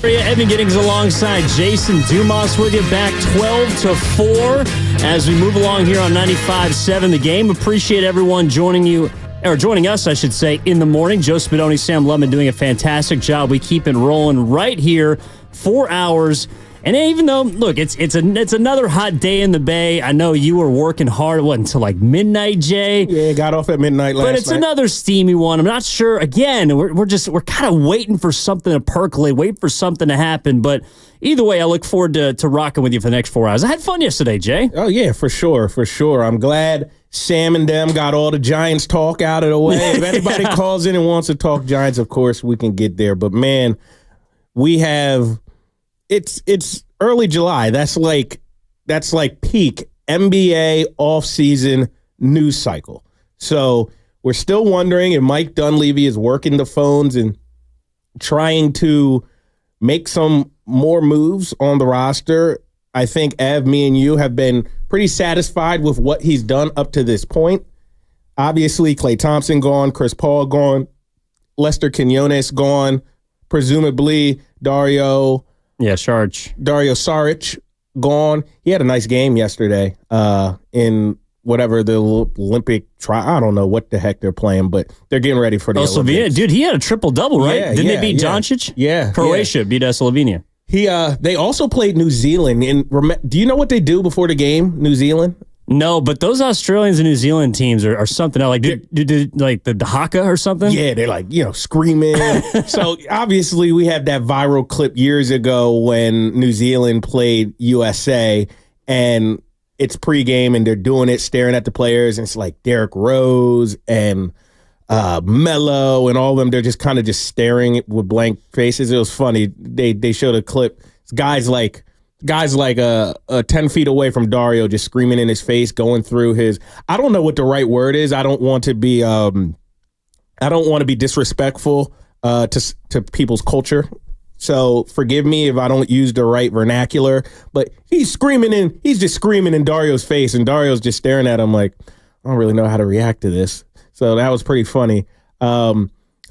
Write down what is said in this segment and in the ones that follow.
Evan Giddings alongside Jason Dumas with you, back 12-4 as we move along here on 95.7 The Game. Appreciate everyone joining us, I should say, in the morning. Joe Spadoni, Sam Lubman doing a fantastic job. We keep it rolling right here, 4 hours. And even though, look, it's another hot day in the Bay. I know you were working hard, until like midnight, Jay? Yeah, got off at midnight last night. But it's another steamy one. I'm not sure. Again, we're kind of waiting for something to percolate, waiting for something to happen. But either way, I look forward to rocking with you for the next 4 hours. I had fun yesterday, Jay. Oh, yeah, for sure. I'm glad Sam and them got all the Giants talk out of the way. If anybody calls in and wants to talk Giants, of course, we can get there. But, man, we have... It's early July. That's like peak NBA offseason news cycle. So we're still wondering if Mike Dunleavy is working the phones and trying to make some more moves on the roster. I think Ev, me and you have been pretty satisfied with what he's done up to this point. Obviously, Klay Thompson gone, Chris Paul gone, Lester Quinones gone, presumably Dario Saric gone. He had a nice game yesterday in whatever the Olympic I don't know what the heck they're playing, but they're getting ready for the Olympics. Slovenia, dude, he had a triple-double, right? Didn't they beat Doncic? Yeah. Croatia beat Slovenia. They also played New Zealand. Do you know what they do before the game, New Zealand? No, but those Australians and New Zealand teams are something else. Like, like the haka or something? Yeah, they're like, screaming. So, obviously, we had that viral clip years ago when New Zealand played USA, and it's pregame, and they're doing it, staring at the players, and it's like Derrick Rose and Melo and all of them. They're just kind of just staring with blank faces. It was funny. They showed a clip. Guys like 10 feet away from Dario, just screaming in his face, going through his. I don't know what the right word is. I don't want to be disrespectful to people's culture. So forgive me if I don't use the right vernacular. But he's just screaming in Dario's face, and Dario's just staring at him like, I don't really know how to react to this. So that was pretty funny. So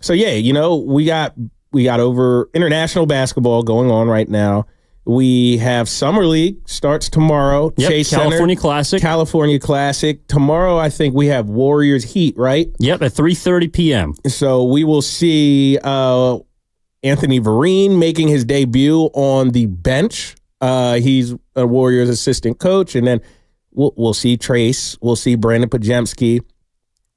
yeah, we got over international basketball going on right now. We have Summer League starts tomorrow. Yep, Chase California Center, Classic. California Classic. Tomorrow, I think we have Warriors Heat, right? Yep, at 3:30 p.m. So we will see Anthony Vereen making his debut on the bench. He's a Warriors assistant coach. And then we'll see Trace. We'll see Brandon Pajemski.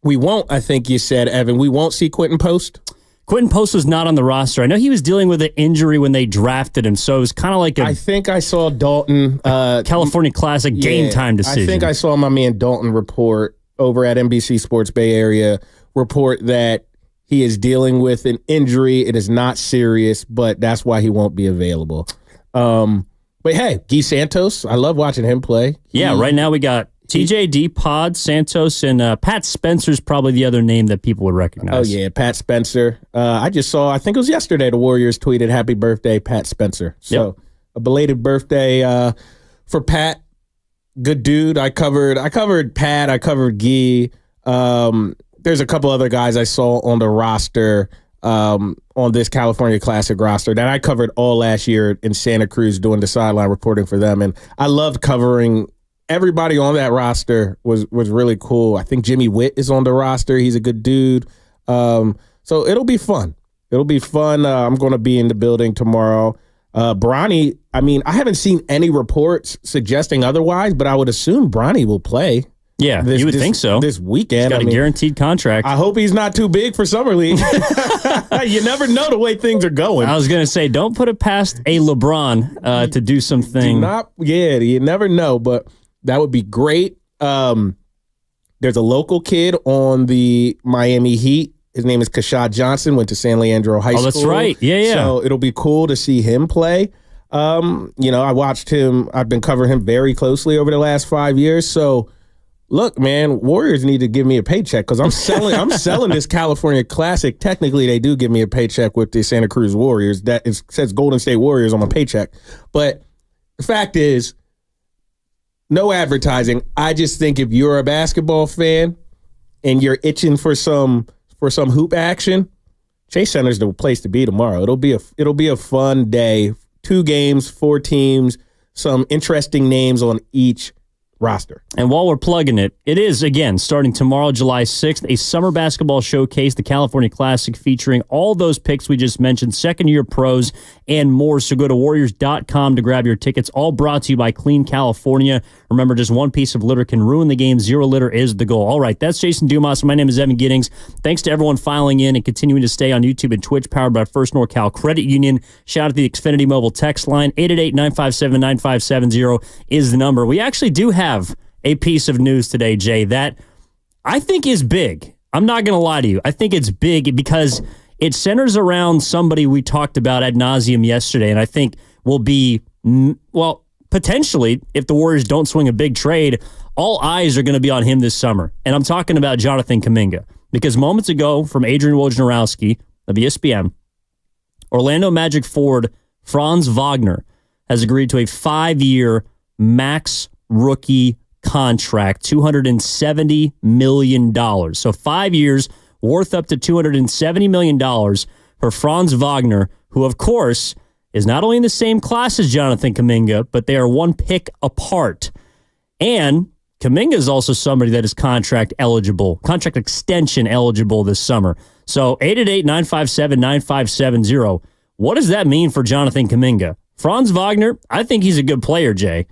We won't, I think you said, Evan, we won't see Quentin Post. Quentin Post was not on the roster. I know he was dealing with an injury when they drafted him, so it was kind of like I think I saw Dalton. California Classic game time decision. I think I saw my man Dalton report over at NBC Sports Bay Area report that he is dealing with an injury. It is not serious, but that's why he won't be available. But hey, Guy Santos, I love watching him play. Yeah, right now we got TJD, Pod, Santos, and Pat Spencer's probably the other name that people would recognize. Oh, yeah, Pat Spencer. I just saw, I think it was yesterday, the Warriors tweeted, "Happy birthday, Pat Spencer." So a belated birthday for Pat. Good dude. I covered Pat. I covered Guy. There's a couple other guys I saw on the roster, on this California Classic roster that I covered all last year in Santa Cruz doing the sideline reporting for them. And I loved covering everybody on that roster was really cool. I think Jimmy Witt is on the roster. He's a good dude. So it'll be fun. I'm going to be in the building tomorrow. Bronny, I mean, I haven't seen any reports suggesting otherwise, but I would assume Bronny will play. Yeah, you would think so. This weekend. He's got a guaranteed contract. I hope he's not too big for Summer League. You never know the way things are going. I was going to say, don't put it past a LeBron to do something. You never know, but that would be great. There's a local kid on the Miami Heat. His name is Kashad Johnson, went to San Leandro High School. Oh, that's right. Yeah. So it'll be cool to see him play. I watched him. I've been covering him very closely over the last 5 years. So, look, man, Warriors need to give me a paycheck because I'm selling this California Classic. Technically, they do give me a paycheck with the Santa Cruz Warriors. It says Golden State Warriors on my paycheck. But the fact is, no advertising. I just think if you're a basketball fan and you're itching for some hoop action, Chase Center's the place to be tomorrow. It'll be a fun day. 2 games, 4 teams, some interesting names on each roster. And while we're plugging it, it is, again, starting tomorrow, July 6th, a summer basketball showcase, the California Classic, featuring all those picks we just mentioned, second-year pros, and more. So go to Warriors.com to grab your tickets, all brought to you by Clean California. Remember, just one piece of litter can ruin the game. 0 litter is the goal. All right, that's Jason Dumas. My name is Evan Giddings. Thanks to everyone filing in and continuing to stay on YouTube and Twitch, powered by First NorCal Credit Union. Shout out to the Xfinity Mobile text line. 888-957-9570 is the number. We actually do have a piece of news today, Jay, that I think is big. I'm not going to lie to you. I think it's big because it centers around somebody we talked about ad nauseum yesterday, and I think will be, well, potentially, if the Warriors don't swing a big trade, all eyes are going to be on him this summer. And I'm talking about Jonathan Kuminga, because moments ago from Adrian Wojnarowski of ESPN, Orlando Magic forward Franz Wagner has agreed to a 5-year max rookie contract, $270 million. So 5 years, worth up to $270 million for Franz Wagner, who, of course, is not only in the same class as Jonathan Kuminga, but they are 1 pick apart. And Kuminga is also somebody that is contract extension eligible this summer. So 888-957-9570. What does that mean for Jonathan Kuminga? Franz Wagner, I think he's a good player, Jay.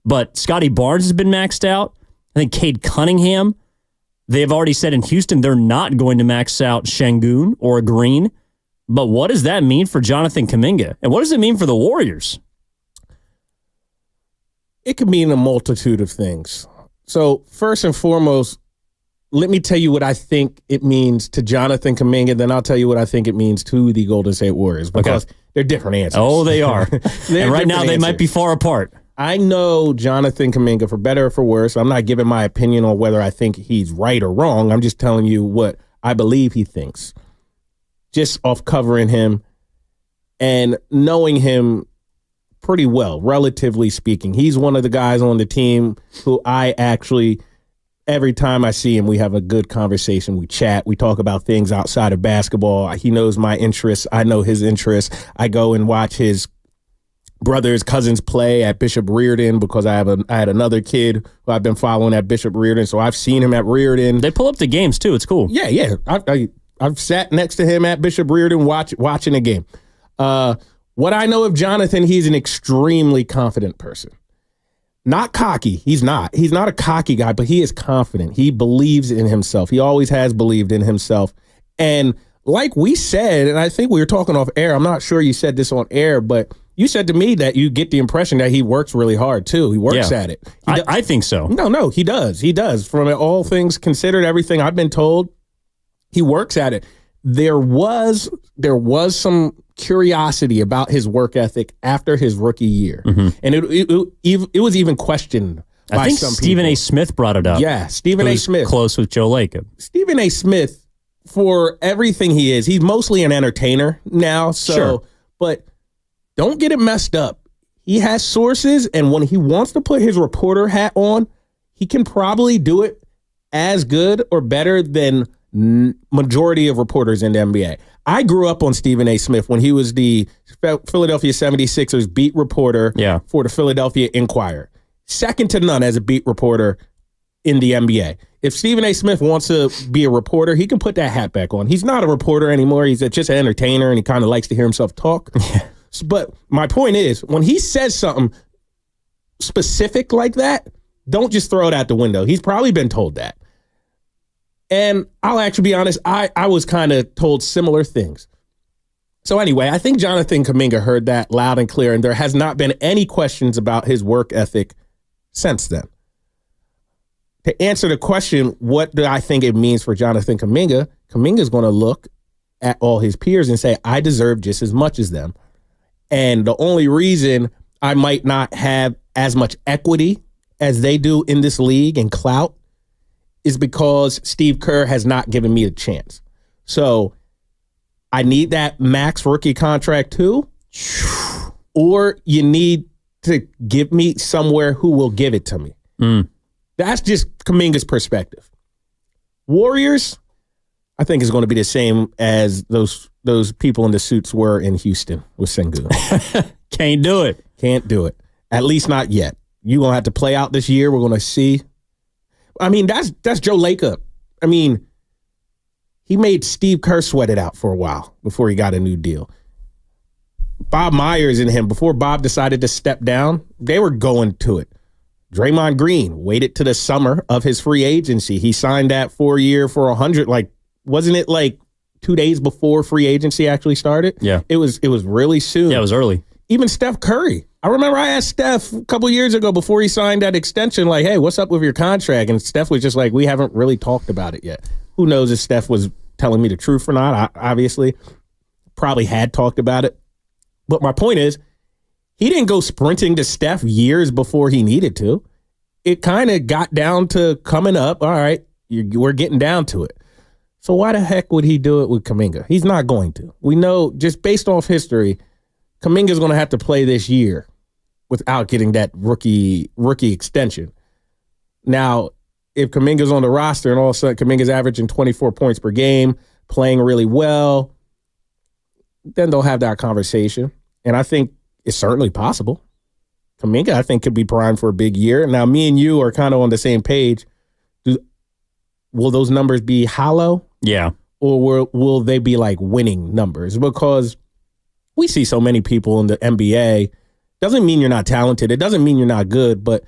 But Scotty Barnes has been maxed out. I think Cade Cunningham, they have already said in Houston they're not going to max out Şengün or Green. But what does that mean for Jonathan Kuminga? And what does it mean for the Warriors? It could mean a multitude of things. So first and foremost, let me tell you what I think it means to Jonathan Kuminga, then I'll tell you what I think it means to the Golden State Warriors, because they're different answers. Oh, they are. And right now they might be far apart. I know Jonathan Kuminga, for better or for worse. I'm not giving my opinion on whether I think he's right or wrong. I'm just telling you what I believe he thinks, just off covering him and knowing him pretty well, relatively speaking. He's one of the guys on the team who I actually, every time I see him, we have a good conversation. We chat. We talk about things outside of basketball. He knows my interests. I know his interests. I go and watch his brothers, cousins play at Bishop Reardon, because I had another kid who I've been following at Bishop Reardon, so I've seen him at Reardon. They pull up the games too. It's cool. Yeah. I've sat next to him at Bishop Reardon watching a game. What I know of Jonathan, he's an extremely confident person. Not cocky. He's not. He's not a cocky guy, but he is confident. He believes in himself. He always has believed in himself. And like we said, and I think we were talking off air, I'm not sure you said this on air, but you said to me that you get the impression that he works really hard, too. He works at it. I think so. No, he does. He does. From all things considered, everything I've been told, he works at it. There was some curiosity about his work ethic after his rookie year. Mm-hmm. And it was even questioned by some people. Stephen A. Smith brought it up. Yeah, Stephen A. Smith. Close with Joe Lacob. Stephen A. Smith, for everything he is, he's mostly an entertainer now. So, sure. But don't get it messed up. He has sources, and when he wants to put his reporter hat on, he can probably do it as good or better than majority of reporters in the NBA. I grew up on Stephen A. Smith when he was the Philadelphia 76ers beat reporter for the Philadelphia Inquirer. Second to none as a beat reporter in the NBA. If Stephen A. Smith wants to be a reporter, he can put that hat back on. He's not a reporter anymore. He's just an entertainer, and he kind of likes to hear himself talk. But my point is, when he says something specific like that, don't just throw it out the window. He's probably been told that. And I'll actually be honest, I was kind of told similar things. So anyway, I think Jonathan Kuminga heard that loud and clear, and there has not been any questions about his work ethic since then. To answer the question, what do I think it means for Jonathan Kuminga? Kuminga's going to look at all his peers and say, I deserve just as much as them. And the only reason I might not have as much equity as they do in this league and clout is because Steve Kerr has not given me a chance. So I need that max rookie contract too, or you need to give me somewhere who will give it to me. That's just Kuminga's perspective. Warriors, I think it's going to be the same as those people in the suits were in Houston with Sengun. Can't do it. Can't do it. At least not yet. You're going to have to play out this year. We're going to see. I mean, that's Joe Lacob. I mean, he made Steve Kerr sweat it out for a while before he got a new deal. Bob Myers and him, before Bob decided to step down, they were going to it. Draymond Green waited to the summer of his free agency. He signed that 4-year for $100. Like, wasn't it like 2 days before free agency actually started? Yeah. It was really soon. Yeah, it was early. Even Steph Curry. I remember I asked Steph a couple years ago before he signed that extension, like, hey, what's up with your contract? And Steph was just like, we haven't really talked about it yet. Who knows if Steph was telling me the truth or not? Obviously, probably had talked about it. But my point is, he didn't go sprinting to Steph years before he needed to. It kind of got down to coming up. All right, we're getting down to it. So why the heck would he do it with Kuminga? He's not going to. We know, just based off history, Kuminga's going to have to play this year without getting that rookie extension. Now, if Kuminga's on the roster and all of a sudden Kuminga's averaging 24 points per game, playing really well, then they'll have that conversation. And I think it's certainly possible. Kuminga, I think, could be primed for a big year. Now, me and you are kind of on the same page. Will those numbers be hollow? Yeah. Or will they be like winning numbers? Because we see so many people in the NBA. Doesn't mean you're not talented. It doesn't mean you're not good, but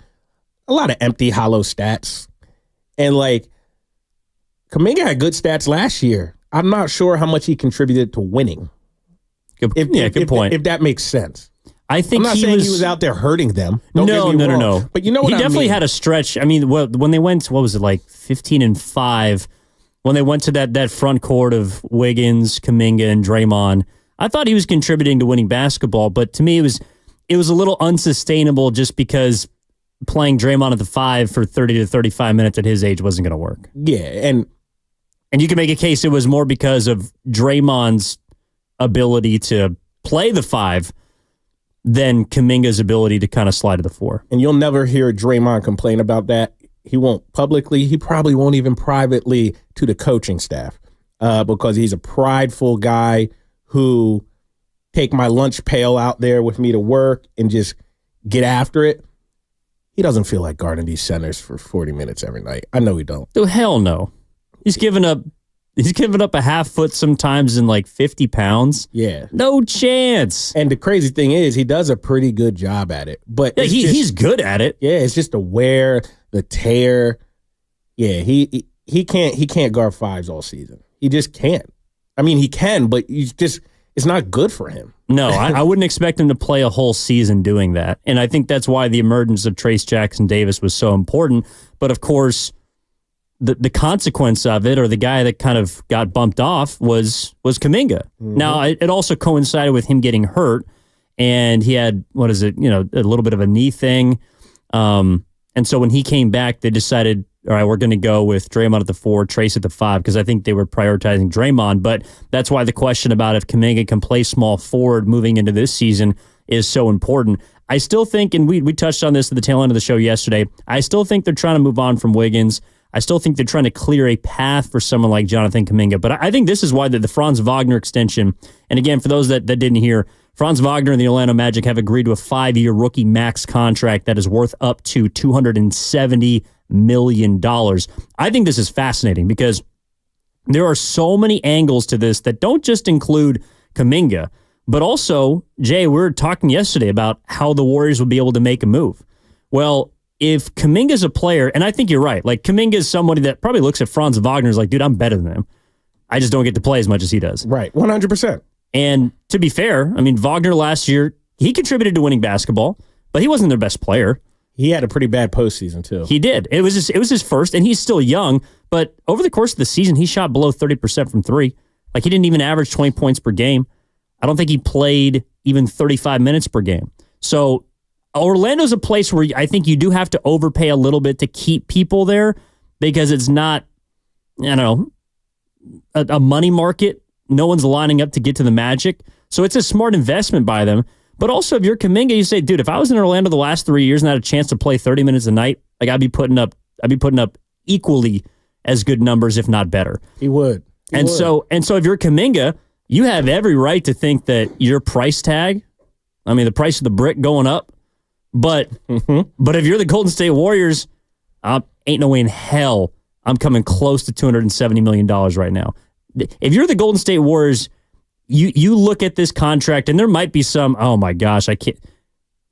a lot of empty, hollow stats. And like, Kuminga had good stats last year. I'm not sure how much he contributed to winning. Good point. If that makes sense. I think I'm not saying he was out there hurting them. No. But you know what I mean? He definitely had a stretch. I mean, when they went, what was it, like 15-5, when they went to that front court of Wiggins, Kuminga, and Draymond, I thought he was contributing to winning basketball, but to me it was a little unsustainable just because playing Draymond at the 5 for 30 to 35 minutes at his age wasn't going to work. Yeah, and you can make a case it was more because of Draymond's ability to play the 5 than Kuminga's ability to kind of slide to the 4. And you'll never hear Draymond complain about that. He won't publicly. He probably won't even privately to the coaching staff because he's a prideful guy who take my lunch pail out there with me to work and just get after it. He doesn't feel like guarding these centers for 40 minutes every night. I know he don't. Oh, hell no. He's given up a half foot sometimes in like 50 pounds. Yeah. No chance. And the crazy thing is he does a pretty good job at it. But yeah, he's good at it. Yeah, it's just the wear, the tear. Yeah, he can't guard 5s all season. He just can't. I mean, he can, but it's not good for him. No, I wouldn't expect him to play a whole season doing that. And I think that's why the emergence of Trace Jackson-Davis was so important. But of course, the consequence of it, or the guy that kind of got bumped off, was Kuminga. Mm-hmm. Now, it also coincided with him getting hurt, and he had, a little bit of a knee thing. And so when he came back, they decided, all right, we're going to go with Draymond at the 4, Trace at the 5, because I think they were prioritizing Draymond. But that's why the question about if Kuminga can play small forward moving into this season is so important. I still think, and we touched on this at the tail end of the show yesterday, I still think they're trying to move on from Wiggins. I still think they're trying to clear a path for someone like Jonathan Kuminga. But I think this is why the Franz Wagner extension, and again, for those that didn't hear, Franz Wagner and the Orlando Magic have agreed to a 5-year rookie max contract that is worth up to $270 million. I think this is fascinating because there are so many angles to this that don't just include Kuminga, but also, Jay, we were talking yesterday about how the Warriors would be able to make a move. Well, if Kuminga's a player, and I think you're right, like Kuminga is somebody that probably looks at Franz Wagner as like, dude, I'm better than him. I just don't get to play as much as he does. Right, 100%. And to be fair, I mean, Wagner last year, he contributed to winning basketball, but he wasn't their best player. He had a pretty bad postseason, too. He did. It was his first, and he's still young, but over the course of the season, he shot below 30% from 3. Like, he didn't even average 20 points per game. I don't think he played even 35 minutes per game. So Orlando's a place where I think you do have to overpay a little bit to keep people there because it's not, a money market. No one's lining up to get to the Magic. So it's a smart investment by them. But also, if you're Kuminga, you say, dude, if I was in Orlando the last 3 years and had a chance to play 30 minutes a night, like I'd be putting up equally as good numbers, if not better. He would. And so if you're Kuminga, you have every right to think that your price tag, I mean, the price of the brick going up, but if you're the Golden State Warriors, ain't no way in hell I'm coming close to $270 million right now. If you're the Golden State Warriors, you look at this contract and there might be some, oh my gosh, I can't.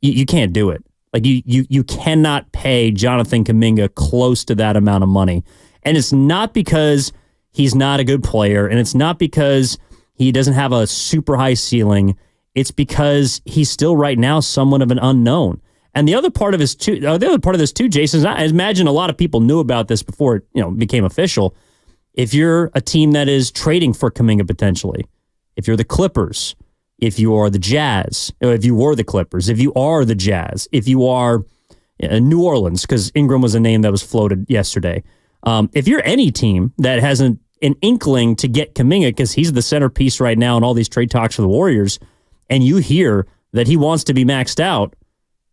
You can't do it. Like you cannot pay Jonathan Kuminga close to that amount of money, and it's not because he's not a good player, and it's not because he doesn't have a super high ceiling. It's because he's still right now somewhat of an unknown. And the other part of this too, Jason, is I imagine a lot of people knew about this before it became official. If you're a team that is trading for Kuminga potentially, if you're the Clippers, if you are the Jazz, if you were the Clippers, if you are the Jazz, if you are New Orleans, because Ingram was a name that was floated yesterday. If you're any team that has an inkling to get Kuminga, because he's the centerpiece right now in all these trade talks for the Warriors, and you hear that he wants to be maxed out,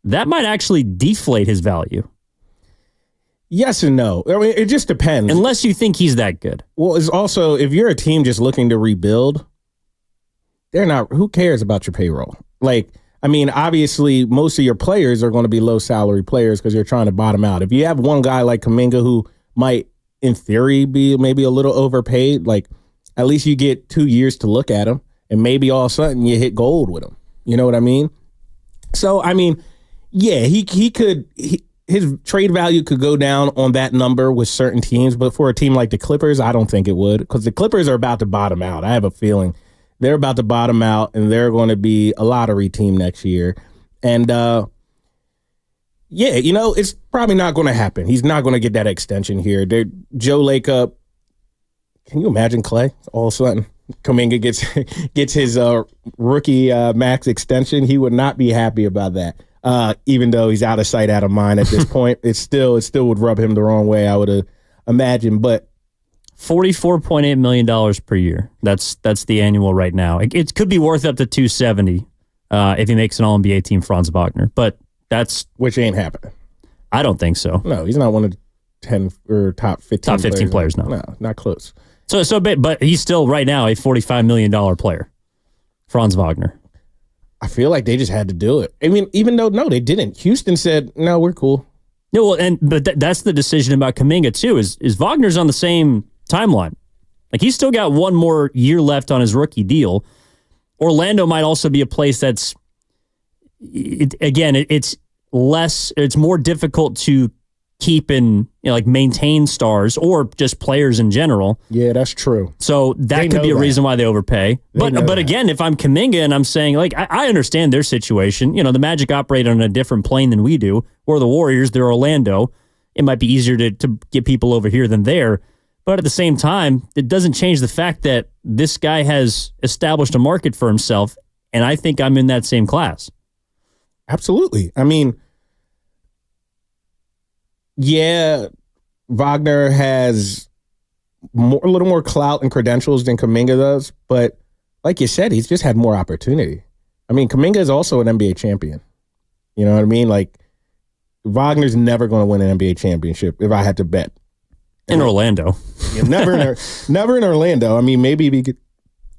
that might actually deflate his value. Yes and no. I mean, it just depends. Unless you think he's that good. Well, it's also, if you're a team just looking to rebuild, they're not, who cares about your payroll? Like, I mean, obviously, most of your players are going to be low salary players because you're trying to bottom out. If you have one guy like Kuminga who might, in theory, be maybe a little overpaid, like, at least you get 2 years to look at him, and maybe all of a sudden you hit gold with him. You know what I mean? So, I mean, yeah, his trade value could go down on that number with certain teams, but for a team like the Clippers, I don't think it would, because the Clippers are about to bottom out. I have a feeling they're about to bottom out, and they're going to be a lottery team next year. And, it's probably not going to happen. He's not going to get that extension here. Joe Lacob, can you imagine Clay? All of a sudden, Kuminga gets his rookie max extension. He would not be happy about that. Even though he's out of sight, out of mind at this point, it still would rub him the wrong way, I would imagine. But $44.8 million per year. That's the annual right now. It could be worth up to $270 if he makes an All-NBA team, Franz Wagner. But which ain't happening. I don't think so. No, he's not one of the 10 or top 15 top 15 players. No, not close. But he's still right now a $45 million player, Franz Wagner. I feel like they just had to do it. I mean, even though, no, they didn't. Houston said, no, we're cool. No, well, but that's the decision about Kuminga, too, is Wagner's on the same timeline. Like, he's still got one more year left on his rookie deal. Orlando might also be a place that's, it's more difficult to keep and maintain stars or just players in general. Yeah, that's true. So that could be a reason why they overpay. But again, if I'm Kuminga and I'm saying, I understand their situation. The Magic operate on a different plane than we do. We're the Warriors, they're Orlando. It might be easier to get people over here than there. But at the same time, it doesn't change the fact that this guy has established a market for himself, and I think I'm in that same class. Absolutely. I mean, yeah, Wagner has a little more clout and credentials than Kuminga does, but like you said, he's just had more opportunity. I mean, Kuminga is also an NBA champion. You know what I mean? Like, Wagner's never going to win an NBA championship if I had to bet. In Orlando. Yeah, never in Orlando. I mean, maybe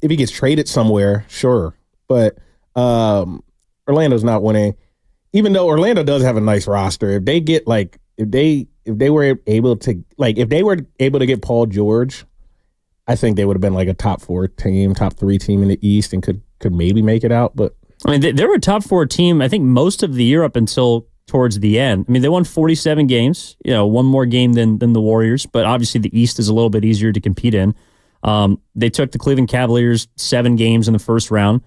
if he gets traded somewhere, sure. But Orlando's not winning. Even though Orlando does have a nice roster, if they get if they were able to get Paul George, I think they would have been like a top 4 team, top 3 team in the East, and could maybe make it out. But I mean, they were a top 4 team, I think, most of the year up until towards the end. I mean, they won 47 games, one more game than the Warriors, but obviously the East is a little bit easier to compete in. They took the Cleveland Cavaliers 7 games in the first round,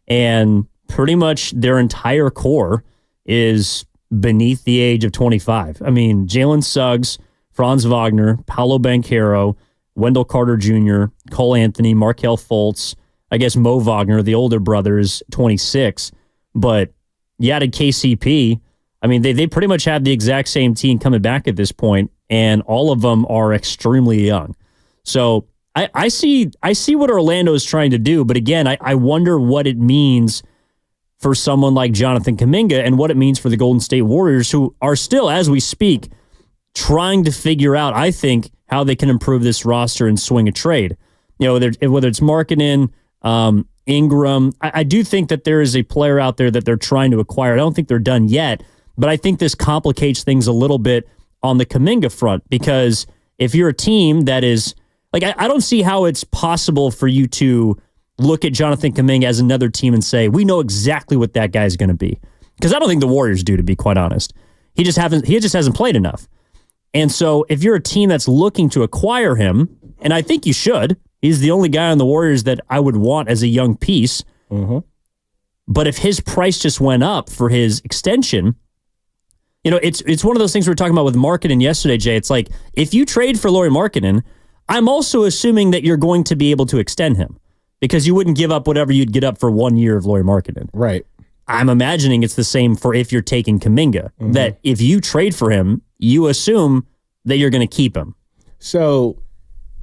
and pretty much their entire core is beneath the age of 25. I mean, Jalen Suggs, Franz Wagner, Paolo Banchero, Wendell Carter Jr., Cole Anthony, Markelle Fultz, I guess Mo Wagner, the older brother, is 26. But you added KCP. I mean, they pretty much have the exact same team coming back at this point, and all of them are extremely young. So I see what Orlando is trying to do, but again, I wonder what it means for someone like Jonathan Kuminga and what it means for the Golden State Warriors, who are still, as we speak, trying to figure out, I think, how they can improve this roster and swing a trade. whether it's Markkanen, Ingram. I do think that there is a player out there that they're trying to acquire. I don't think they're done yet, but I think this complicates things a little bit on the Kuminga front, because if you're a team that is, like, I don't see how it's possible for you to look at Jonathan Kuminga as another team and say, we know exactly what that guy's going to be. Because I don't think the Warriors do, to be quite honest. He just hasn't played enough. And so if you're a team that's looking to acquire him, and I think you should, he's the only guy on the Warriors that I would want as a young piece. Mm-hmm. But if his price just went up for his extension, it's one of those things we were talking about with Markkanen yesterday, Jay. It's like, if you trade for Lauri Markkanen, I'm also assuming that you're going to be able to extend him, because you wouldn't give up whatever you'd get up for 1 year of Lauri Markkanen. Right. I'm imagining it's the same for if you're taking Kuminga, that if you trade for him, you assume that you're going to keep him. So,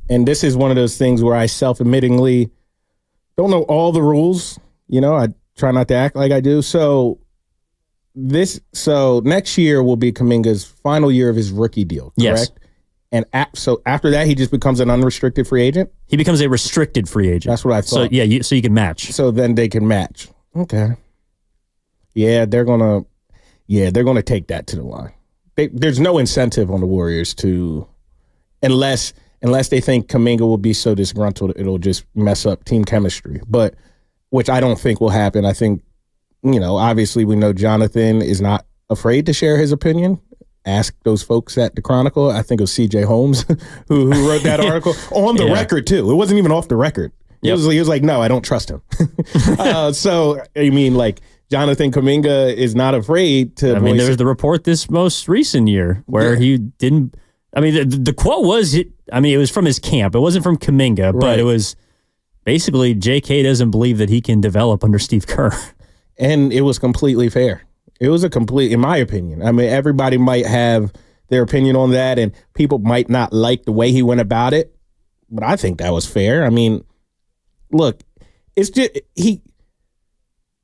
and this is one of those things where I self-admittingly don't know all the rules. I try not to act like I do. So next year will be Kuminga's final year of his rookie deal, correct? Yes. And so after that, he just becomes an unrestricted free agent? He becomes a restricted free agent. That's what I thought. So, yeah, so you can match. So then they can match. Okay. Yeah, they're gonna take that to the line. There's no incentive on the Warriors to, unless they think Kuminga will be so disgruntled, it'll just mess up team chemistry. But, which I don't think will happen. I think, obviously we know Jonathan is not afraid to share his opinion. Ask those folks at the Chronicle. I think it was C.J. Holmes who wrote that article on the record too. It wasn't even off the record. Yep. He was like, no, I don't trust him. So, I mean, like, Jonathan Kuminga is not afraid to. I mean, there was the report this most recent year where he didn't. I mean, the quote was, it was from his camp. It wasn't from Kuminga, but it was basically J.K. doesn't believe that he can develop under Steve Kerr. And it was completely fair. It was in my opinion. I mean, everybody might have their opinion on that, and people might not like the way he went about it, but I think that was fair. I mean, look, it's just he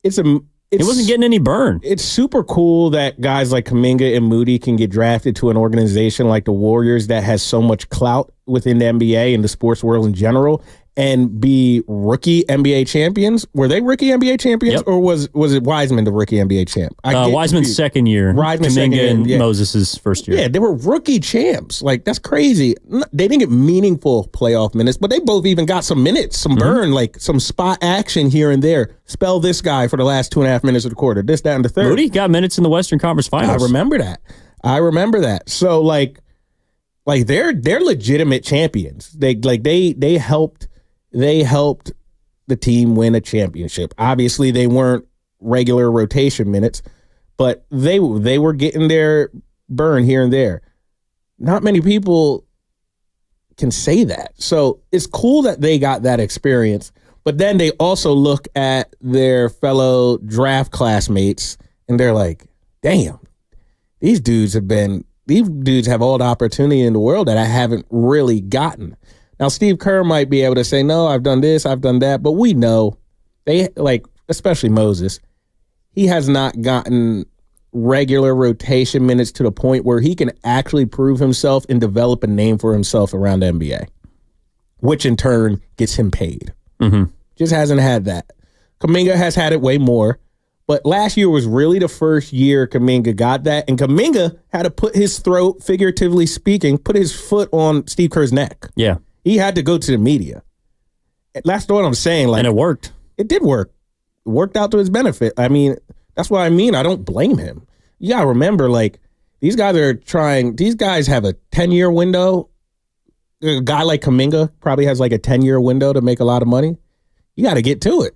wasn't getting any burn. It's super cool that guys like Kuminga and Moody can get drafted to an organization like the Warriors that has so much clout within the NBA and the sports world in general, and be rookie NBA champions. Were they rookie NBA champions, or was it Wiseman the rookie NBA champ? Wiseman's second year. Kuminga and Moses' first year. Yeah, they were rookie champs. Like, that's crazy. They didn't get meaningful playoff minutes, but they both even got some minutes, some burn, like some spot action here and there. Spell this guy for the last 2.5 minutes of the quarter. This, that, and the third. Moody got minutes in the Western Conference Finals. I remember that. So like they're legitimate champions. They helped the team win a championship. Obviously, they weren't regular rotation minutes, but they were getting their burn here and there. Not many people can say that. So it's cool that they got that experience, but then they also look at their fellow draft classmates and they're like, damn, these dudes have all the opportunity in the world that I haven't really gotten. Now, Steve Kerr might be able to say, no, I've done this, I've done that, but we know especially Moses, he has not gotten regular rotation minutes to the point where he can actually prove himself and develop a name for himself around the NBA, which in turn gets him paid. Mm-hmm. Just hasn't had that. Kuminga has had it way more, but last year was really the first year Kuminga got that, and Kuminga had to put his throat, figuratively speaking, put his foot on Steve Kerr's neck. Yeah. He had to go to the media. That's what I'm saying. And it worked. It did work. It worked out to his benefit. I mean, that's what I mean. I don't blame him. You got to remember, these guys have a 10-year window. A guy like Kuminga probably has a 10-year window to make a lot of money. You got to get to it.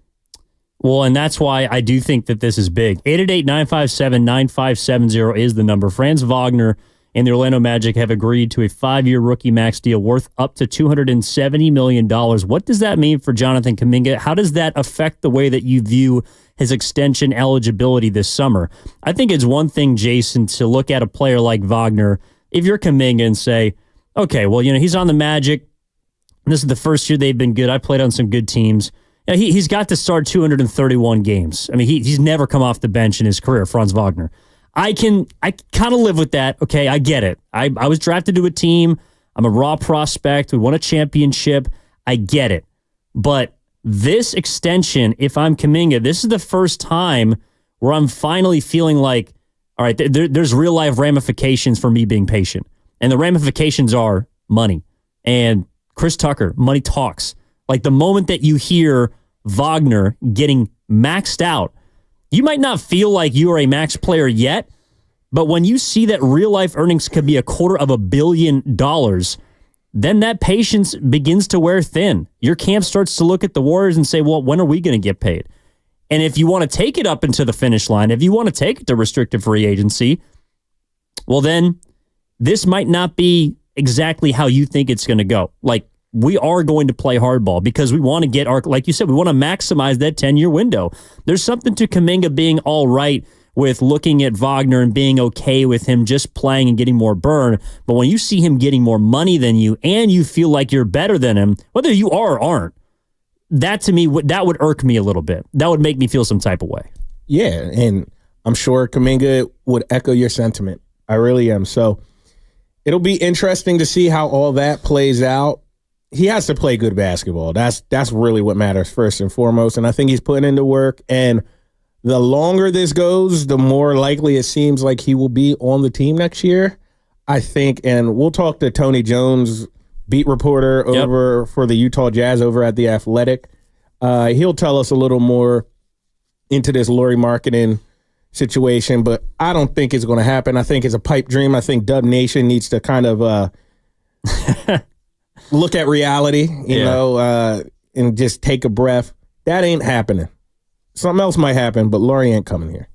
Well, and that's why I do think that this is big. 888-957-9570 is the number. Franz Wagner and the Orlando Magic have agreed to a 5-year rookie max deal worth up to $270 million. What does that mean for Jonathan Kuminga? How does that affect the way that you view his extension eligibility this summer? I think it's one thing, Jason, to look at a player like Wagner, if you're Kuminga, and say, okay, well, he's on the Magic. This is the first year they've been good. I played on some good teams. He's got to start 231 games. I mean, he's never come off the bench in his career, Franz Wagner. I kind of live with that. Okay, I get it. I was drafted to a team. I'm a raw prospect. We won a championship. I get it. But this extension, if I'm Kuminga, this is the first time where I'm finally feeling like, all right, there's real life ramifications for me being patient. And the ramifications are money. And Chris Tucker, money talks. Like the moment that you hear Wagner getting maxed out, you might not feel like you are a max player yet, but when you see that real life earnings could be $250 million, then that patience begins to wear thin. Your camp starts to look at the Warriors and say, well, when are we going to get paid? And if you want to take it up into the finish line, if you want to take it to restricted free agency, well, then this might not be exactly how you think it's going to go. Like, we are going to play hardball because we want to get our, like you said, we want to maximize that 10-year window. There's something to Kuminga being all right with looking at Wagner and being okay with him just playing and getting more burn. But when you see him getting more money than you and you feel like you're better than him, whether you are or aren't, that to me, that would irk me a little bit. That would make me feel some type of way. Yeah, and I'm sure Kuminga would echo your sentiment. I really am. So it'll be interesting to see how all that plays out. He has to play good basketball. That's really what matters first and foremost. And I think he's putting into work. And the longer this goes, the more likely it seems like he will be on the team next year, I think. And we'll talk to Tony Jones, beat reporter over for the Utah Jazz over at The Athletic. He'll tell us a little more into this Lauri Markkanen situation, but I don't think it's going to happen. I think it's a pipe dream. I think Dub Nation needs to kind of look at reality, you know, and just take a breath. That ain't happening. Something else might happen, but Lauri ain't coming here.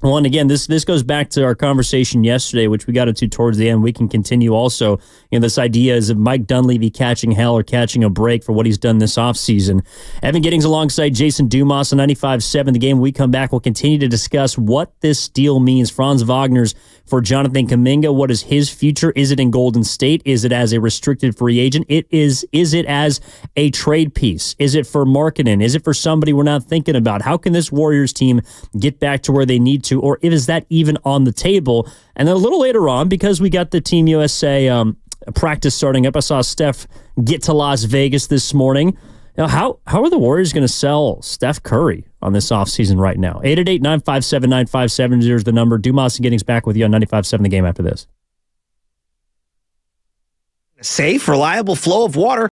Well, and again, this goes back to our conversation yesterday, which we got into towards the end. We can continue also. You know, this idea is of Mike Dunleavy catching hell or catching a break for what he's done this offseason. Evan Giddings alongside Jason Dumas on 95.7 The Game. When we come back, we'll continue to discuss what this deal means. Franz Wagner's for Jonathan Kuminga. What is his future? Is it in Golden State? Is it as a restricted free agent? Is it as a trade piece? Is it for Markkanen? Is it for somebody we're not thinking about? How can this Warriors team get back to where they need to? Or is that even on the table? And then a little later on, because we got the Team USA practice starting up, I saw Steph get to Las Vegas this morning. Now, how are the Warriors going to sell Steph Curry on this offseason right now? 888-957-9570 is the number. Dumas and Giddings back with you on 95.7 The Game after this. Safe, reliable flow of water